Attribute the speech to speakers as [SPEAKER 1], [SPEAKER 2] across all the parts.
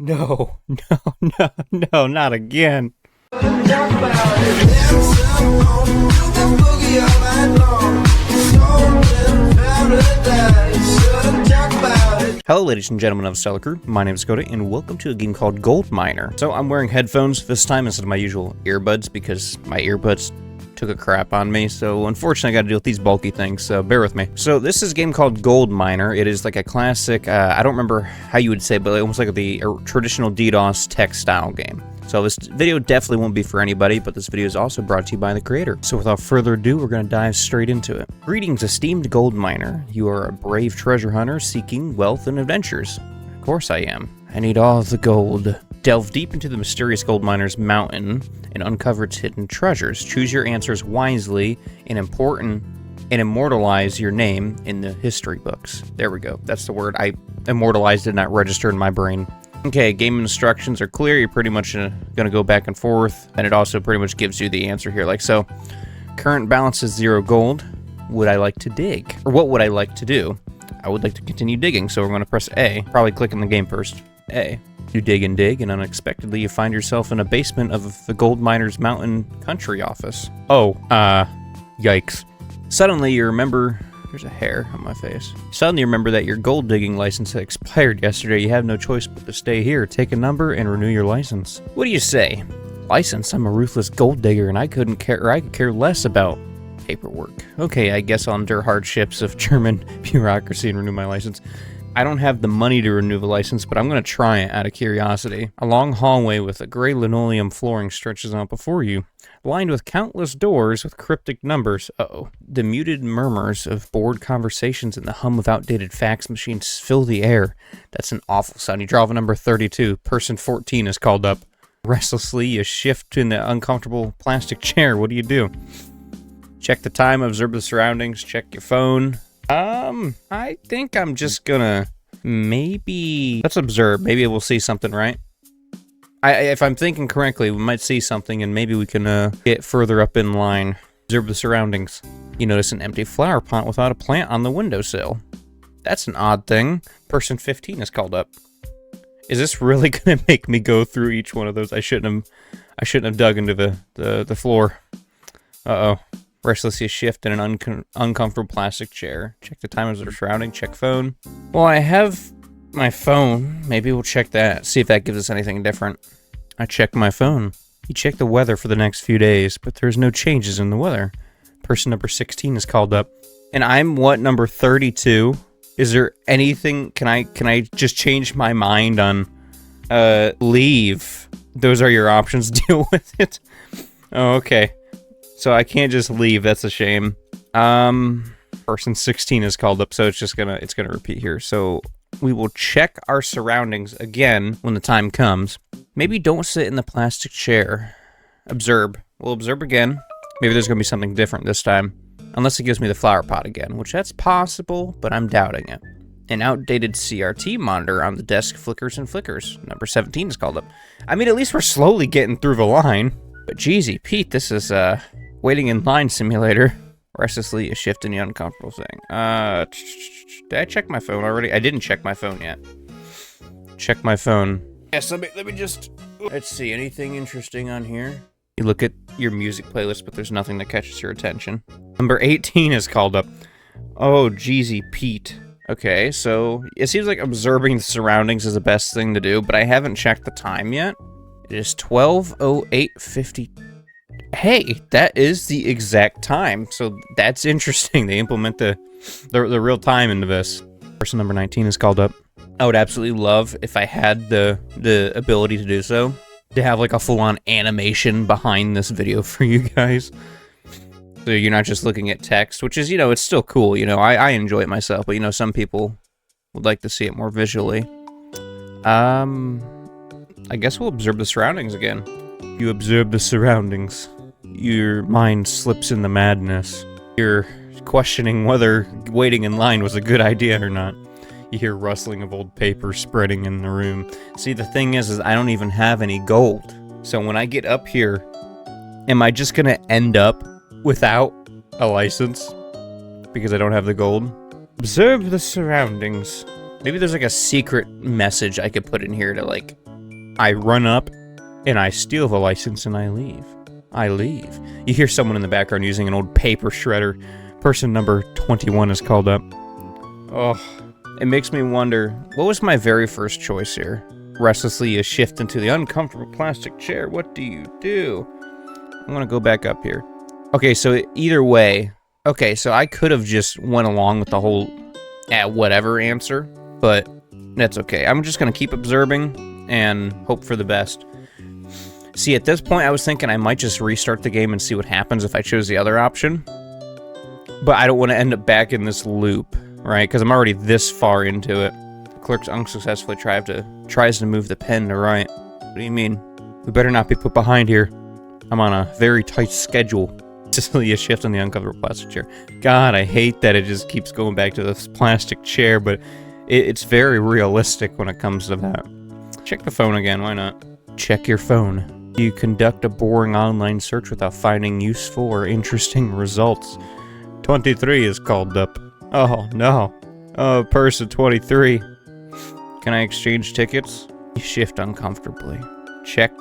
[SPEAKER 1] No, no, not again. Hello ladies and gentlemen of Stellar Crew, my name is Dakota, and welcome to a game called Gold Miner. So I'm wearing headphones this time instead of my usual earbuds because my earbuds took a crap on me, so unfortunately I gotta deal with these bulky things, so bear with me. So this is a game called Gold Miner. It is like a classic, I don't remember how you would say, but almost like the traditional DDoS tech style game. So this video definitely won't be for anybody, but this video is also brought to you by the creator. So without further ado, we're going to dive straight into it. Greetings, esteemed gold miner. You are a brave treasure hunter seeking wealth and adventures. Of course I am. I need all the gold. Delve deep into the mysterious gold miner's mountain and uncover its hidden treasures. Choose your answers wisely and immortalize your name in the history books. There we go. That's the word. I immortalized it, not registered in my brain. Okay, game instructions are clear. You're pretty much going to go back and forth, and it also pretty much gives you the answer here. Like so, current balance is 0 gold. Would I like to dig? Or what would I like to do? I would like to continue digging, so we're going to press A. Probably click on the game first. A. You dig, and unexpectedly you find yourself in a basement of the gold miner's mountain country office. Oh, yikes. Suddenly you remember... There's a hair on my face. Suddenly you remember that your gold digging license expired yesterday. You have no choice but to stay here, take a number, and renew your license. What do you say? License? I'm a ruthless gold digger, and I could care less about paperwork. Okay, I guess I'll endure hardships of German bureaucracy and renew my license. I don't have the money to renew the license, but I'm going to try it out of curiosity. A long hallway with a gray linoleum flooring stretches out before you, lined with countless doors with cryptic numbers. Uh-oh. The muted murmurs of bored conversations and the hum of outdated fax machines fill the air. That's an awful sound. You draw the number 32. Person 14 is called up. Restlessly, you shift in the uncomfortable plastic chair. What do you do? Check the time, observe the surroundings, check your phone. I think I'm just gonna let's observe. Maybe we'll see something, right? If I'm thinking correctly, we might see something and maybe we can get further up in line. Observe the surroundings. You notice an empty flower pot without a plant on the windowsill. That's an odd thing. Person 15 is called up. Is this really gonna make me go through each one of those? I shouldn't have dug into the floor. Uh-oh. Restlessly shift in an uncomfortable plastic chair. Check the time of the surrounding. Check phone. Well, I have my phone. Maybe we'll check that. See if that gives us anything different. I checked my phone. You check the weather for the next few days, but there's no changes in the weather. Person number 16 is called up. And I'm what, number 32? Is there anything? Can I just change my mind on leave? Those are your options. Deal with it. Oh, okay. So I can't just leave, that's a shame. Person 16 is called up, so it's gonna repeat here. So we will check our surroundings again when the time comes. Maybe don't sit in the plastic chair. Observe. We'll observe again. Maybe there's gonna be something different this time. Unless it gives me the flower pot again, which that's possible, but I'm doubting it. An outdated CRT monitor on the desk flickers and flickers. Number 17 is called up. I mean, at least we're slowly getting through the line. But jeezy, Pete, this is, waiting in line simulator. Restlessly, a shift in the uncomfortable thing. Did I check my phone already? I didn't check my phone yet. Check my phone. Yes, let me just... Let's see, anything interesting on here? You look at your music playlist, but there's nothing that catches your attention. Number 18 is called up. Oh, jeezy, Pete. Okay, so it seems like observing the surroundings is the best thing to do, but I haven't checked the time yet. It is 12:08:50. Hey, that is the exact time. So that's interesting. They implement the real time into this. Person number 19 is called up. I would absolutely love if I had the ability to do so. To have like a full-on animation behind this video for you guys. So you're not just looking at text, which is, it's still cool. I enjoy it myself, but some people would like to see it more visually. I guess we'll observe the surroundings again. You observe the surroundings. Your mind slips into madness. You're questioning whether waiting in line was a good idea or not. You hear rustling of old paper spreading in the room. See, the thing is I don't even have any gold. So when I get up here, am I just gonna end up without a license? Because I don't have the gold? Observe the surroundings. Maybe there's like a secret message I could put in here to like I run up, and I steal the license, and I leave. You hear someone in the background using an old paper shredder. Person number 21 is called up. Oh, it makes me wonder, what was my very first choice here? Restlessly, you shift into the uncomfortable plastic chair. What do you do? I'm gonna go back up here. Okay, so either way, okay, so I could have just went along with the whole whatever answer, but that's okay. I'm just gonna keep observing and hope for the best. See, at this point, I was thinking I might just restart the game and see what happens if I choose the other option. But I don't want to end up back in this loop, right? Because I'm already this far into it. The clerk unsuccessfully tries to move the pen to right. What do you mean? We better not be put behind here. I'm on a very tight schedule. Just a shift on the uncomfortable plastic chair. God, I hate that it just keeps going back to this plastic chair, but it's very realistic when it comes to that. Check the phone again, why not? Check your phone. You conduct a boring online search without finding useful or interesting results. 23 is called up. Oh, no. Oh, person 23. Can I exchange tickets? You shift uncomfortably. Check.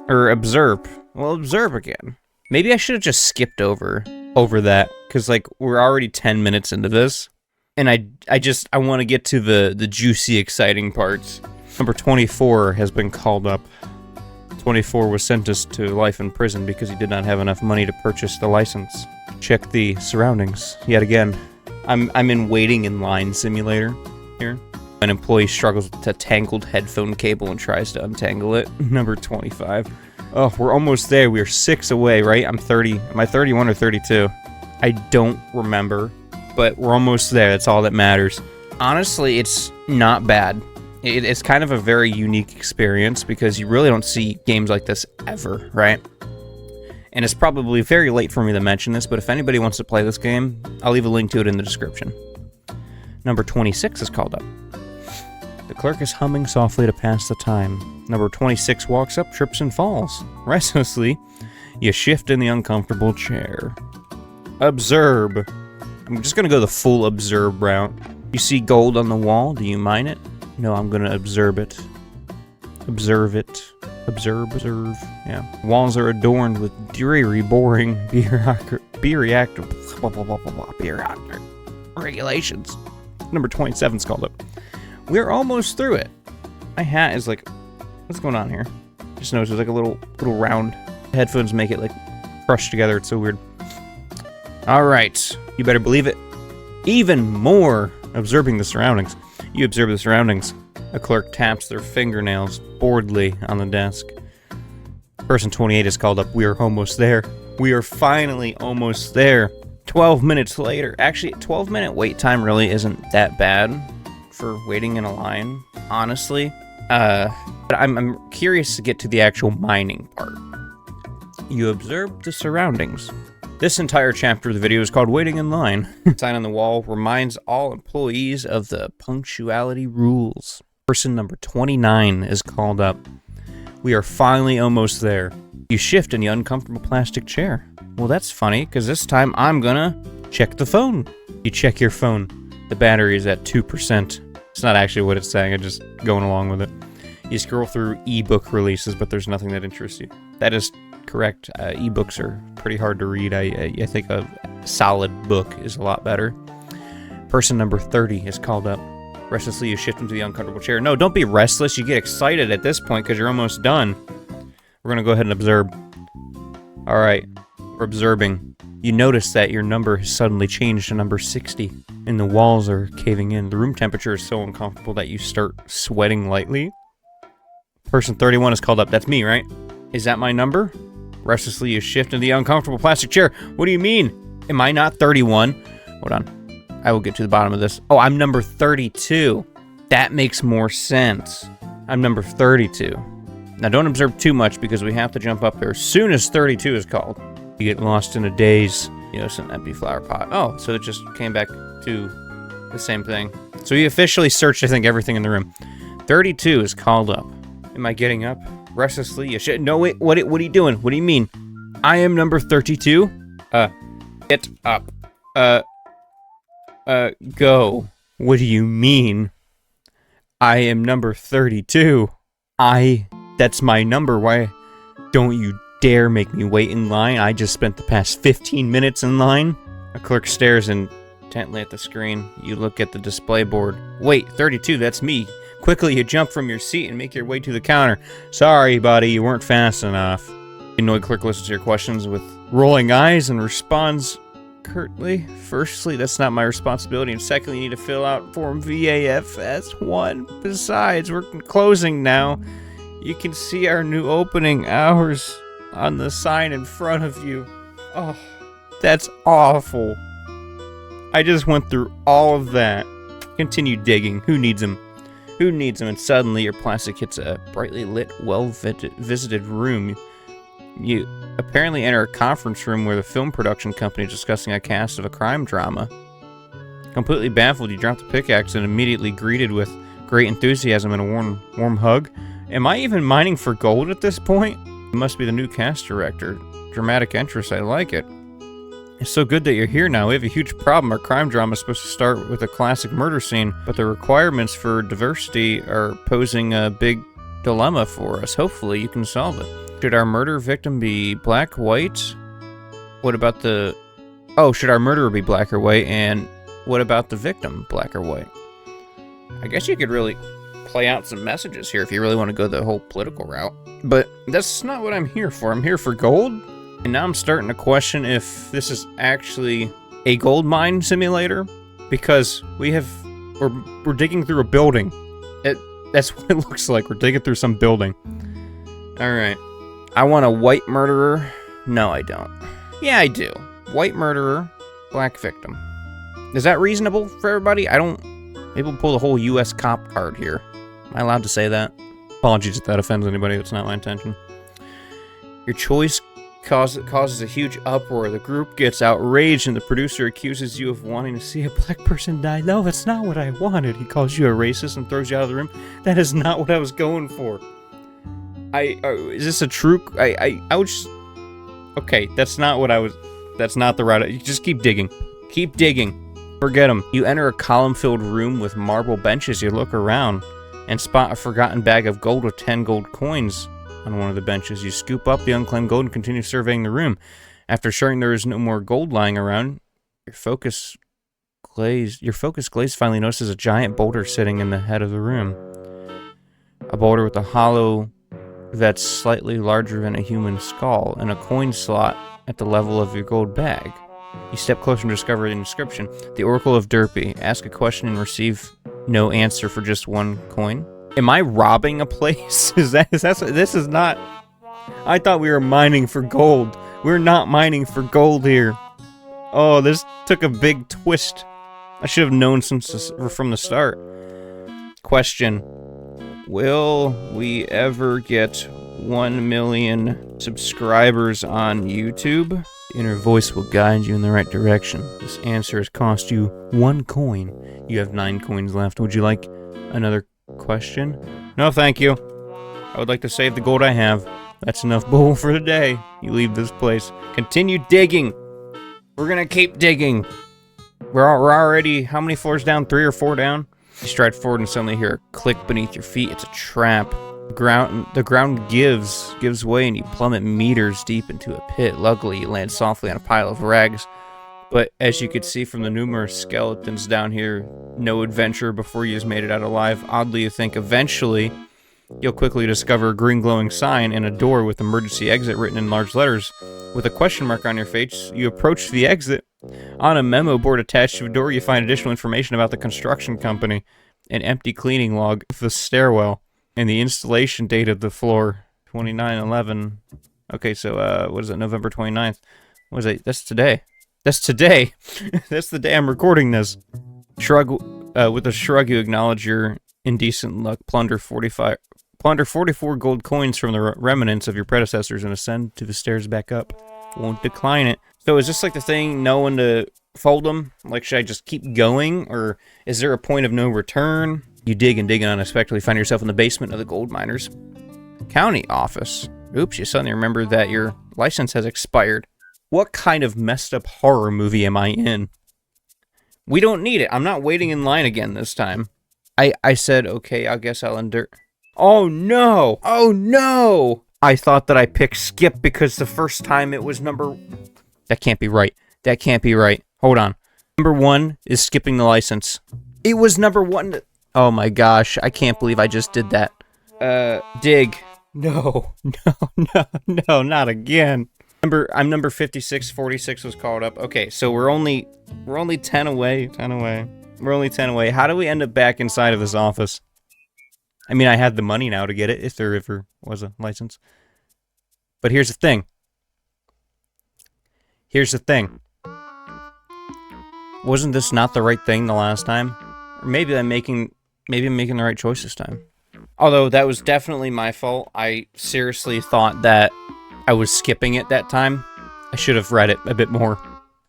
[SPEAKER 1] Or observe. Well, observe again. Maybe I should have just skipped over that, because, like, we're already 10 minutes into this, and I want to get to the juicy, exciting parts. Number 24 has been called up. 24 was sentenced to life in prison because he did not have enough money to purchase the license. Check the surroundings. Yet again, I'm in waiting in line simulator here. An employee struggles with a tangled headphone cable and tries to untangle it. Number 25. Oh, we're almost there. We are 6 away, right? I'm 30. Am I 31 or 32? I don't remember, but we're almost there. That's all that matters. Honestly, it's not bad. It's kind of a very unique experience because you really don't see games like this ever, right? And it's probably very late for me to mention this, but if anybody wants to play this game, I'll leave a link to it in the description. Number 26 is called up. The clerk is humming softly to pass the time. Number 26 walks up, trips, and falls. Restlessly, you shift in the uncomfortable chair. Observe. I'm just going to go the full observe route. You see gold on the wall. Do you mine it? No, I'm going to observe it. Observe it. Observe. Yeah. Walls are adorned with dreary, boring bureaucratic regulations. Number 27 is called up. We're almost through it. My hat is like, what's going on here? Just noticed there's like a little round. Headphones make it like crushed together. It's so weird. All right, you better believe it. Even more observing the surroundings. You observe the surroundings. A clerk taps their fingernails boredly on the desk. Person 28 is called up. We are almost there. We are finally almost there. 12 minutes later. Actually, 12-minute wait time really isn't that bad for waiting in a line, honestly. But I'm curious to get to the actual mining part. You observe the surroundings. This entire chapter of the video is called Waiting in Line. Sign on the wall reminds all employees of the punctuality rules. Person number 29 is called up. We are finally almost there. You shift in the uncomfortable plastic chair. Well, that's funny, because this time I'm gonna check the phone. You check your phone. The battery is at 2%. It's not actually what it's saying, I'm just going along with it. You scroll through ebook releases, but there's nothing that interests you. That is correct. Ebooks are pretty hard to read. I think a solid book is a lot better. Person number 30 is called up. Restlessly, you shift into the uncomfortable chair. No, don't be restless. You get excited at this point because you're almost done. We're going to go ahead and observe. All right, we're observing. You notice that your number has suddenly changed to number 60, and the walls are caving in. The room temperature is so uncomfortable that you start sweating lightly. Person 31 is called up. That's me, right? Is that my number? Restlessly, you shift into the uncomfortable plastic chair. What do you mean? Am I not 31? Hold on. I will get to the bottom of this. Oh, I'm number 32. That makes more sense. I'm number 32. Now, don't observe too much because we have to jump up there as soon as 32 is called. You get lost in a daze. You notice an empty flower pot. Oh, so it just came back to the same thing. So you officially searched, I think, everything in the room. 32 is called up. Am I getting up? Restlessly, you should. No, wait, what are you doing? What do you mean? I am number 32? Get up. Go. What do you mean? I am number 32. That's my number. Why don't you dare make me wait in line? I just spent the past 15 minutes in line. A clerk stares intently at the screen. You look at the display board. Wait, 32, that's me. Quickly, you jump from your seat and make your way to the counter. Sorry, buddy, you weren't fast enough. The annoyed clerk listens to your questions with rolling eyes and responds curtly. Firstly, that's not my responsibility, and secondly, you need to fill out Form VAFS1. Besides, we're closing now. You can see our new opening hours on the sign in front of you. Oh, that's awful. I just went through all of that. Continue digging. Who needs them? Who needs them? And suddenly your plastic hits a brightly lit, well-visited room. You apparently enter a conference room where the film production company is discussing a cast of a crime drama. Completely baffled, you drop the pickaxe and immediately greeted with great enthusiasm and a warm hug. Am I even mining for gold at this point? You must be the new cast director. Dramatic interest, I like it. It's so good that you're here now. We have a huge problem. Our crime drama is supposed to start with a classic murder scene, but the requirements for diversity are posing a big dilemma for us. Hopefully you can solve it. Should our murder victim be black, white? What about the... Oh, should our murderer be black or white? And what about the victim, black or white? I guess you could really play out some messages here if you really want to go the whole political route. But that's not what I'm here for. I'm here for gold. And now I'm starting to question if this is actually a gold mine simulator. Because we're digging through a building. That's what it looks like. We're digging through some building. Alright. I want a white murderer. No, I don't. Yeah, I do. White murderer, black victim. Is that reasonable for everybody? Maybe we'll pull the whole U.S. cop card here. Am I allowed to say that? Apologies if that offends anybody. That's not my intention. Your choice causes a huge uproar. The group gets outraged and the producer accuses you of wanting to see a black person die. No, that's not what I wanted. He calls you a racist and throws you out of the room. That is not what I was going for. Is this a true... I would just... Okay, that's not what I was... That's not the route. You just keep digging. Keep digging. Forget them. You enter a column-filled room with marble benches. You look around and spot a forgotten bag of gold with 10 gold coins on one of the benches. You scoop up the unclaimed gold and continue surveying the room. After assuring there is no more gold lying around, your focus glaze finally notices a giant boulder sitting in the head of the room. A boulder with a hollow that's slightly larger than a human skull, and a coin slot at the level of your gold bag. You step closer and discover the inscription. The Oracle of Derpy. Ask a question and receive no answer for just one coin. Am I robbing a place? This is not... I thought we were mining for gold. We're not mining for gold here. Oh, this took a big twist. I should have known from the start. Question. Will we ever get 1 million subscribers on YouTube? The inner voice will guide you in the right direction. This answer has cost you 1 coin. You have 9 coins left. Would you like another question? No, thank you. I would like to save the gold I have. That's enough bull for today. You leave this place. Continue digging. We're gonna keep digging. We're already, how many floors down? 3 or 4 down? You stride forward and suddenly hear a click beneath your feet. It's a trap. The ground gives way and you plummet meters deep into a pit. Luckily, you land softly on a pile of rags. But as you could see from the numerous skeletons down here, no adventure before you just made it out alive. Oddly, you think eventually you'll quickly discover a green glowing sign and a door with emergency exit written in large letters. With a question mark on your face, you approach the exit. On a memo board attached to a door, you find additional information about the construction company, an empty cleaning log of the stairwell, and the installation date of the floor, 29/11. Okay, so, what is it, November 29th? What is it? That's today. That's today! That's the day I'm recording this. With a shrug, you acknowledge your indecent luck. Plunder 44 gold coins from the remnants of your predecessors and ascend to the stairs back up. Won't decline it. So is this like the thing, know when to fold them? Like, should I just keep going? Or is there a point of no return? You dig and unexpectedly find yourself in the basement of the gold miners' county office. Oops, you suddenly remember that your license has expired. What kind of messed up horror movie am I in? We don't need it. I'm not waiting in line again this time. I said, okay, I guess I'll endure. Oh no! Oh no! I thought that I picked skip because the first time it was number... That can't be right. That can't be right. Hold on. Number 1 is skipping the license. It was number 1. Oh my gosh, I can't believe I just did that. Dig. No, no, not again. I'm number 56, 46 was called up. Okay, so we're only 10 away, We're only 10 away. How do we end up back inside of this office? I mean, I had the money now to get it, if there ever was a license. But here's the thing. Wasn't this not the right thing the last time? Or maybe I'm making the right choice this time. Although that was definitely my fault. I seriously thought that I was skipping it that time. I should have read it a bit more.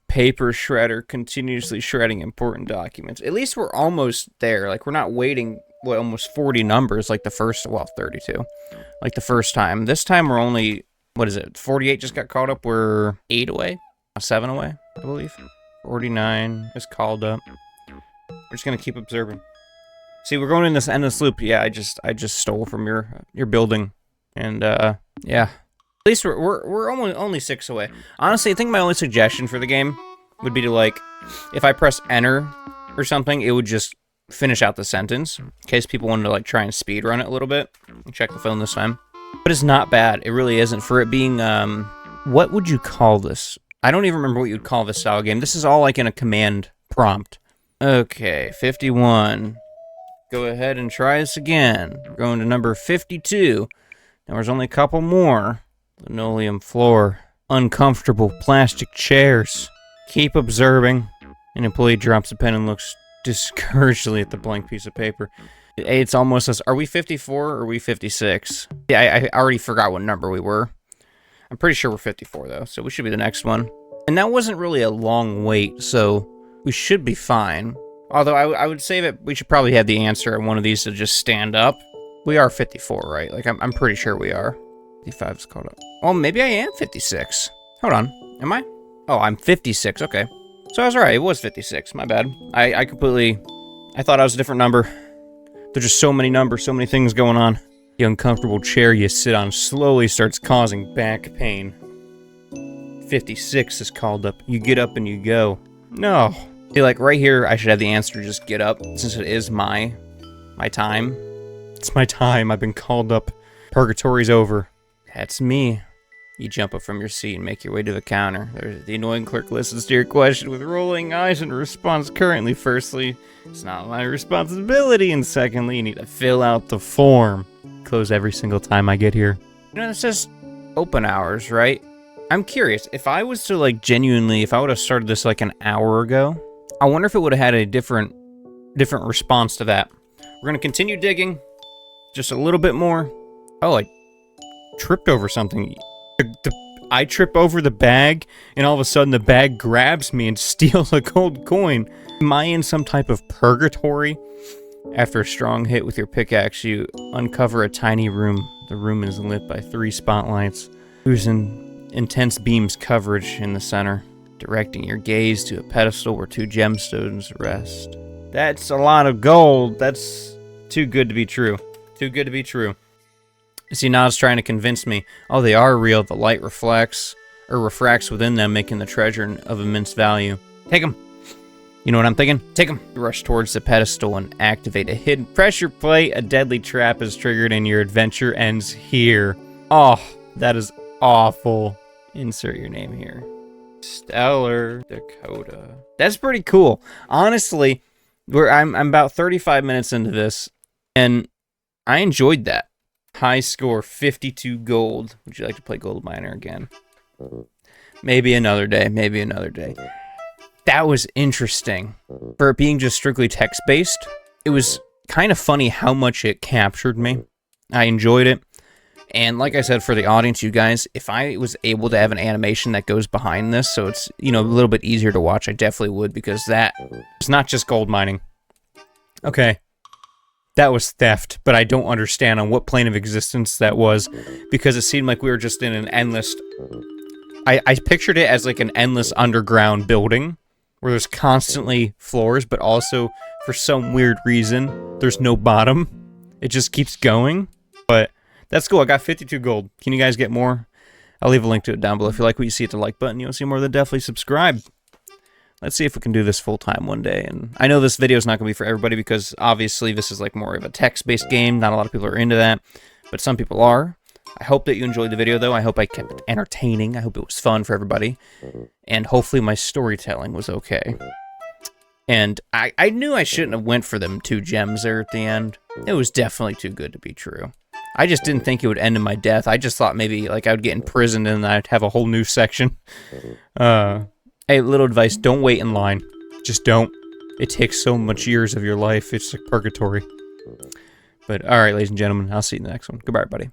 [SPEAKER 1] Paper shredder, continuously shredding important documents. At least we're almost there. Like, we're not waiting, what, almost 40 numbers like the first, well, 32. Like the first time. This time we're only, what is it, 48 just got called up. We're 8 away? 7 away, I believe. 49 is called up. We're just gonna keep observing. See, we're going in this endless loop. Yeah, I just stole from your building. And, yeah. At least we're only 6 away. Honestly, I think my only suggestion for the game would be to, like, if I press enter or something, it would just finish out the sentence, in case people wanted to, like, try and speed run it a little bit. Check the phone this time. But it's not bad. It really isn't. For it being, what would you call this? I don't even remember what you'd call this style game. This is all, like, in a command prompt. Okay, 51. Go ahead and try this again. We're going to number 52. Now there's only a couple more. Linoleum floor. Uncomfortable plastic chairs. Keep observing. An employee drops a pen and looks discouragedly at the blank piece of paper. It's almost us. Are we 54 or are we 56? Yeah, I already forgot what number we were. I'm pretty sure we're 54 though, so we should be the next one. And that wasn't really a long wait, so we should be fine. Although I would say that we should probably have the answer on one of these to just stand up. We are 54, right? Like, I'm pretty sure we are. 55 is called up. Oh, maybe I am 56. Hold on. Am I? Oh, I'm 56. Okay. So I was right. It was 56. My bad. I thought I was a different number. There's just so many numbers, so many things going on. The uncomfortable chair you sit on slowly starts causing back pain. 56 is called up. You get up and you go. No. See, like, right here, I should have the answer to just get up, since it is my time. It's my time. I've been called up. Purgatory's over. That's me. You jump up from your seat and make your way to the counter. The annoying clerk listens to your question with rolling eyes and responds currently. Firstly, it's not my responsibility, and secondly, you need to fill out the form. Close every single time I get here. You know, it says open hours, right? I'm curious, if I was to, like, genuinely, if I would have started this, like, an hour ago, I wonder if it would have had a different response to that. We're gonna continue digging. Just a little bit more. Oh, I tripped over something. I trip over the bag, and all of a sudden the bag grabs me and steals a gold coin. Am I in some type of purgatory? After a strong hit with your pickaxe, you uncover a tiny room. The room is lit by 3 spotlights, whose intense beams coverage in the center, directing your gaze to a pedestal where 2 gemstones rest. That's a lot of gold. That's too good to be true. Too good to be true. See, now it's trying to convince me, oh, they are real. The light refracts within them, making the treasure of immense value. Take them. You know what I'm thinking? Take them. You rush towards the pedestal and activate a hidden pressure plate. A deadly trap is triggered and your adventure ends here. Oh, that is awful. Insert your name here. Stellar Dakota. That's pretty cool. Honestly, I'm about 35 minutes into this, and I enjoyed that. High score, 52 gold. Would you like to play Gold Miner again? Maybe another day. Maybe another day. That was interesting. For it being just strictly text-based, it was kind of funny how much it captured me. I enjoyed it. And like I said, for the audience, you guys, if I was able to have an animation that goes behind this, so it's, you know, a little bit easier to watch, I definitely would, because that is not just gold mining. Okay. That was theft, but I don't understand on what plane of existence that was, because it seemed like we were just in an endless... I pictured it as like an endless underground building, where there's constantly floors, but also, for some weird reason, there's no bottom. it just keeps going. But that's cool. I got 52 gold. Can you guys get more? I'll leave a link to it down below. If you like what you see, hit the like button. You want to see more, then definitely subscribe. Let's see if we can do this full-time one day. And I know this video is not going to be for everybody because obviously this is like more of a text-based game. Not a lot of people are into that, but some people are. I hope that you enjoyed the video, though. I hope I kept it entertaining. I hope it was fun for everybody. And hopefully my storytelling was okay. And I knew I shouldn't have went for them 2 gems there at the end. It was definitely too good to be true. I just didn't think it would end in my death. I just thought maybe like I would get imprisoned and I'd have a whole new section. Hey, little advice, don't wait in line. Just don't. It takes so much years of your life. It's like purgatory. But alright, ladies and gentlemen, I'll see you in the next one. Goodbye, everybody.